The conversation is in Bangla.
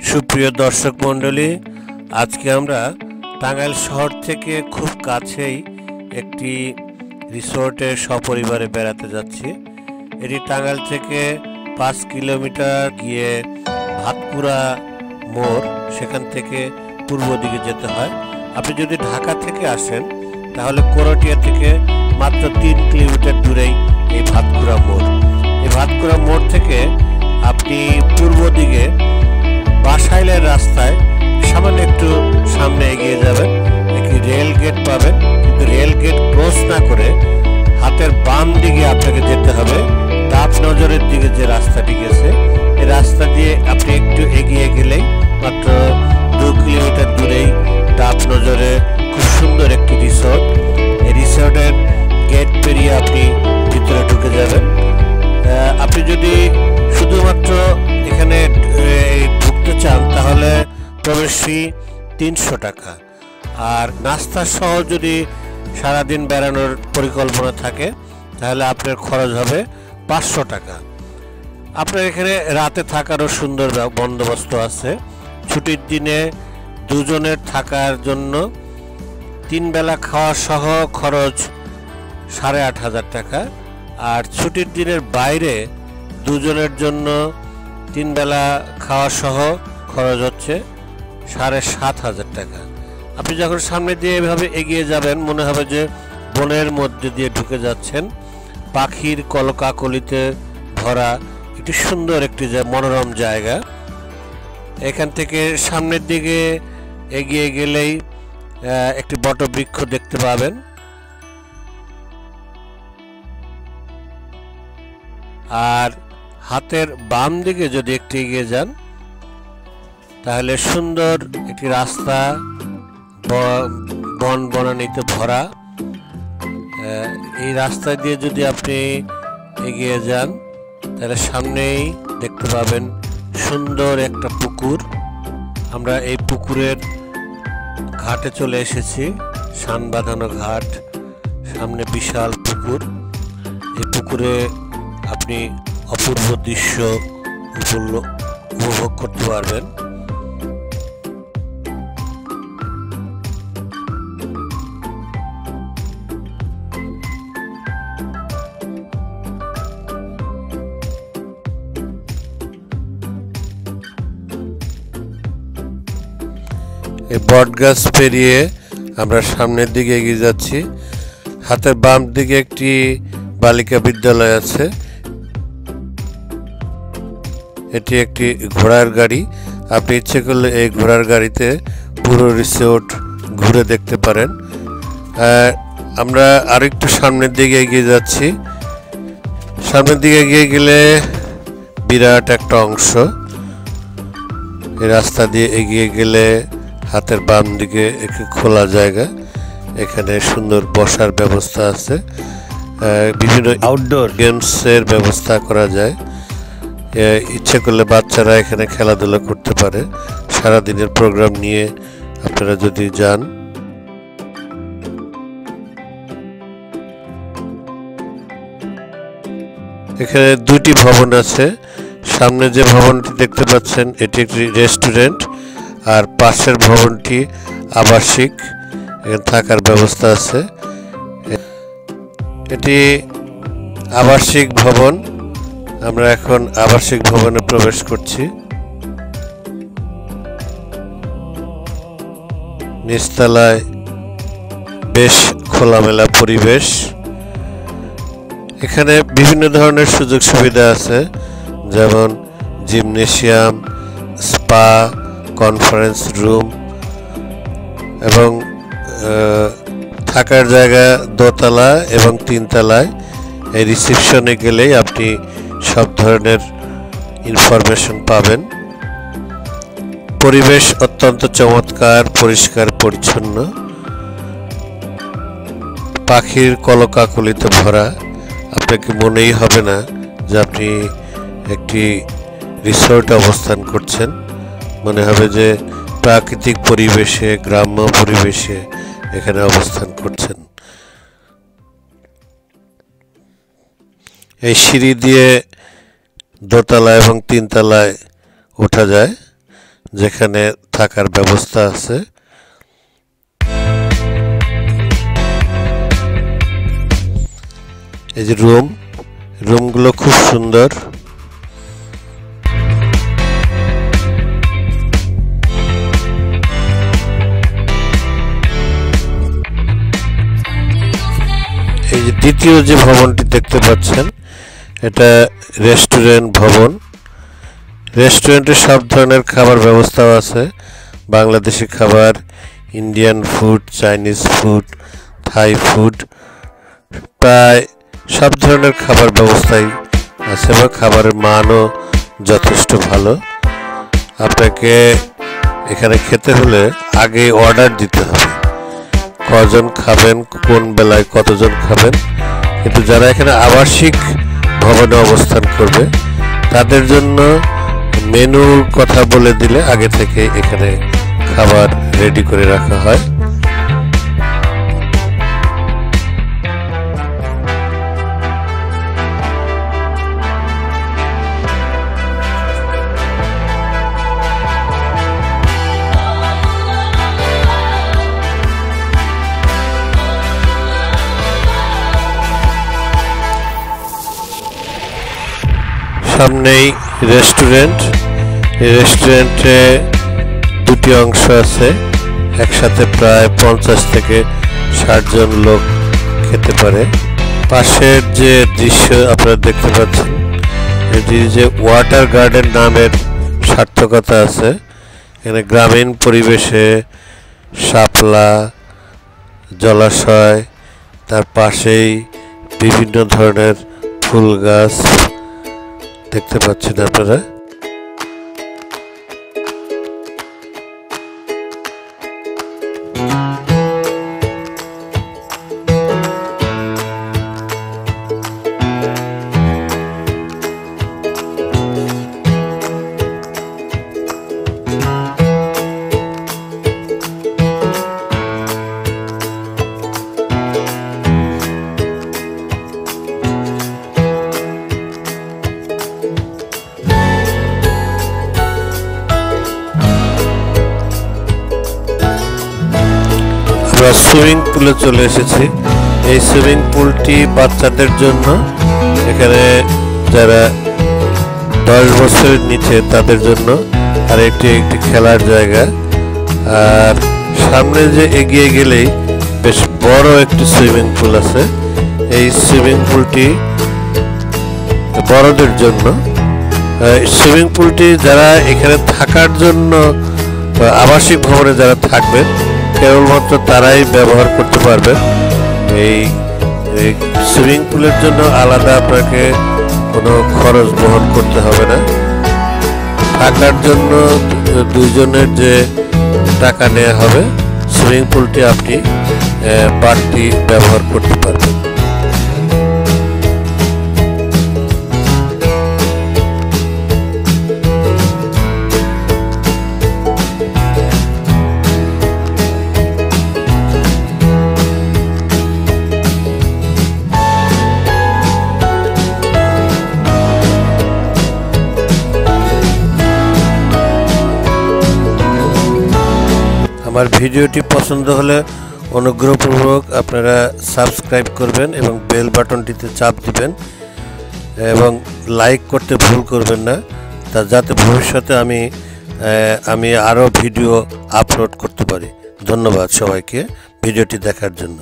সুপ্রিয় দর্শক মণ্ডলী, আজকে আমরা টাঙ্গাইল শহর থেকে খুব কাছেই একটি রিসোর্টে সপরিবারে বেড়াতে যাচ্ছি। এটি টাঙ্গাইল থেকে 5 কিলোমিটার গিয়ে ভাতকুড়া মোড়, সেখান থেকে পূর্ব দিকে যেতে হয়। আপনি যদি ঢাকা থেকে আসেন তাহলে করটিয়া থেকে মাত্র 3 কিলোমিটার দূরেই এই ভাতকুড়া মোড়। এই ভাতকুড়া মোড় থেকে আপনি পূর্ব দিকে বাসাইলের রাস্তায় সামান্য একটু সামনে এগিয়ে যাবেন, একটি রেল গেট পাবেন। কিন্তু রেল গেট ক্রস না করে হাতের বাম দিকে আপনাকে যেতে হবে। ডাব নজরের দিকে যে রাস্তাটি গেছে, এই রাস্তা দিয়ে আপনি একটু এগিয়ে গেলেই মাত্র 2 কিলোমিটার দূরেই ডাব নজরে খুব সুন্দর একটি রিসোর্ট। এই রিসোর্টের গেট পেরিয়ে আপনি ভিতরে ঢুকে যাবেন। আপনি যদি শুধুমাত্র এখানে ঢুকতে চান তাহলে প্রবেশ ফি 300 টাকা, আর নাস্তা সহ যদি সারাদিন বেড়ানোর পরিকল্পনা থাকে তাহলে আপনার খরচ হবে 500 টাকা। আপনার এখানে রাতে থাকারও সুন্দর বন্দোবস্ত আছে। ছুটির দিনে দুজনের থাকার জন্য 3 বেলা খাওয়া সহ খরচ 8,500 টাকা, আর ছুটির দিনের বাইরে দুজনের জন্য 3 বেলা খাওয়া সহ খরচ হচ্ছে 7,500 টাকা। আপনি যখন সামনে দিয়ে এভাবে এগিয়ে যাবেন মনে হবে যে বনের মধ্যে দিয়ে ঢুকে যাচ্ছেন। পাখির কলকাকলিতে ভরা একটি সুন্দর একটি মনোরম জায়গা। এখান থেকে সামনের দিকে এগিয়ে গেলেই একটি বটবৃক্ষ দেখতে পাবেন, আর হাতের বাম দিকে যদি একটু এগিয়ে যান তাহলে সুন্দর একটি রাস্তা, বন বনানীতে ভরা। এই রাস্তা দিয়ে যদি আপনি এগিয়ে যান তাহলে সামনেই দেখতে পাবেন সুন্দর একটা পুকুর। আমরা এই পুকুরের ঘাটে চলে এসেছি, শান বাঁধানো ঘাট, সামনে বিশাল পুকুর। এই পুকুরে আপনি অপূর্ব দৃশ্য উপভোগ করতে পারবেন। এই বটগাছ পেরিয়ে আমরা সামনের দিকে এগিয়ে যাচ্ছি। হাতের বাম দিকে একটি বালিকা বিদ্যালয় আছে। এটি একটি ঘোড়ার গাড়ি। আপনি ইচ্ছে করলে এই ঘোড়ার গাড়িতে পুরো রিসোর্ট ঘুরে দেখতে পারেন। আমরা আরেকটু সামনের দিকে এগিয়ে যাচ্ছি। সামনের দিকে এগিয়ে গেলে বিরাট একটা অংশ। এই রাস্তা দিয়ে এগিয়ে গেলে হাতের বাম দিকে একটি খোলা জায়গা, এখানে সুন্দর বসার ব্যবস্থা আছে, বিভিন্ন আউটডোর গেমসের ব্যবস্থা করা যায়। ইচ্ছে করলে বাচ্চারা এখানে খেলাধুলা করতে পারে। সারাদিনের প্রোগ্রাম নিয়ে আপনারা যদি যান। এখানে 2টি ভবন আছে। সামনে যে ভবনটি দেখতে পাচ্ছেন এটি একটি রেস্টুরেন্ট, আর পাশের ভবনটি আবাসিক, এখানে থাকার ব্যবস্থা আছে। এটি আবাসিক ভবন। আমরা এখন আবাসিক ভবনে প্রবেশ করছি। নিচতলায় বেশ খোলামেলা পরিবেশ। এখানে বিভিন্ন ধরনের সুযোগ সুবিধা আছে, যেমন জিমনেশিয়াম, স্পা, কনফারেন্স রুম এবং থাকার জায়গা 2 তলা এবং 3 তলায়। এই রিসেপশনে গেলেই আপনি সব ধরনের ইনফরমেশন পাবেন। পরিবেশ অত্যন্ত চমৎকার, পরিষ্কার পরিচ্ছন্ন, পাখির কলকাকলিতে ভরা। আপনাকে মনেই হবে না যে আপনি একটি রিসোর্টে অবস্থান করছেন, মনে হবে যে প্রাকৃতিক পরিবেশে, গ্রাম্য পরিবেশে এখানে অবস্থান করছেন। এই সিঁড়ি দিয়ে 2 তলা এবং 3 তলায় ওঠা যায়। যেখানে থাকার ব্যবস্থা আছে। এই যে রুমগুলো খুব সুন্দর। এই যে দ্বিতীয় যে ভবনটি দেখতে পাচ্ছেন, এটা রেস্টুরেন্ট ভবন। রেস্টুরেন্টে সব ধরনের খাবার ব্যবস্থাও আছে, বাংলাদেশি খাবার, Indian food, Chinese food, Thai food, প্রায় সব ধরনের খাবার ব্যবস্থাই আছে এবং খাবারের মানও যথেষ্ট ভালো। আপনাকে এখানে খেতে হলে আগে অর্ডার দিতে হবে, কজন খাবেন, কোন বেলায় কতজন খাবেন। কিন্তু যারা এখানে আবাসিক ভবনে অবস্থান করবে তাদের জন্য মেনুর কথা বলে দিলে আগে থেকে এখানে খাবার রেডি করে রাখা হয়। সামনেই রেস্টুরেন্ট। এই রেস্টুরেন্টে দুটি অংশ আছে, একসাথে প্রায় 50 থেকে 60 জন লোক খেতে পারে। পাশের যে দৃশ্য আপনারা দেখতে পাচ্ছেন, এটি যে ওয়াটার গার্ডেন নামের সার্থকতা আছে। এখানে গ্রামীণ পরিবেশে শাপলা, জলাশয়, তার পাশেই বিভিন্ন ধরনের ফুল গাছ দেখতে পাচ্ছেন আপনারা। আমরা সুইমিং পুলে চলে এসেছি। এই সুইমিং পুলটি বাচ্চাদের জন্য, এখানে যারা 10 বছরের নিচে তাদের জন্য, আর একটি খেলার জায়গা। আর সামনে যে এগিয়ে গেলেই বেশ বড় একটি সুইমিং পুল আছে। এই সুইমিং পুলটি বড়দের জন্য। সুইমিং পুলটি যারা এখানে থাকার জন্য আবাসিক ভবনে যারা থাকবেন কেবলমাত্র তারাই ব্যবহার করতে পারবেন। এই সুইমিং পুলের জন্য আলাদা আপনাকে কোনো খরচ বহন করতে হবে না। থাকার জন্য দুইজনের যে টাকা নেওয়া হবে, সুইমিং পুলটি আপনি বাড়তি ব্যবহার করতে পারবেন। আমার ভিডিওটি পছন্দ হলে অনুগ্রহপূর্বক আপনারা সাবস্ক্রাইব করবেন এবং বেল বাটনটিতে চাপ দিবেন এবং লাইক করতে ভুল করবেন না, তা যাতে ভবিষ্যতে আমি আরও ভিডিও আপলোড করতে পারি। ধন্যবাদ সবাইকে ভিডিওটি দেখার জন্য।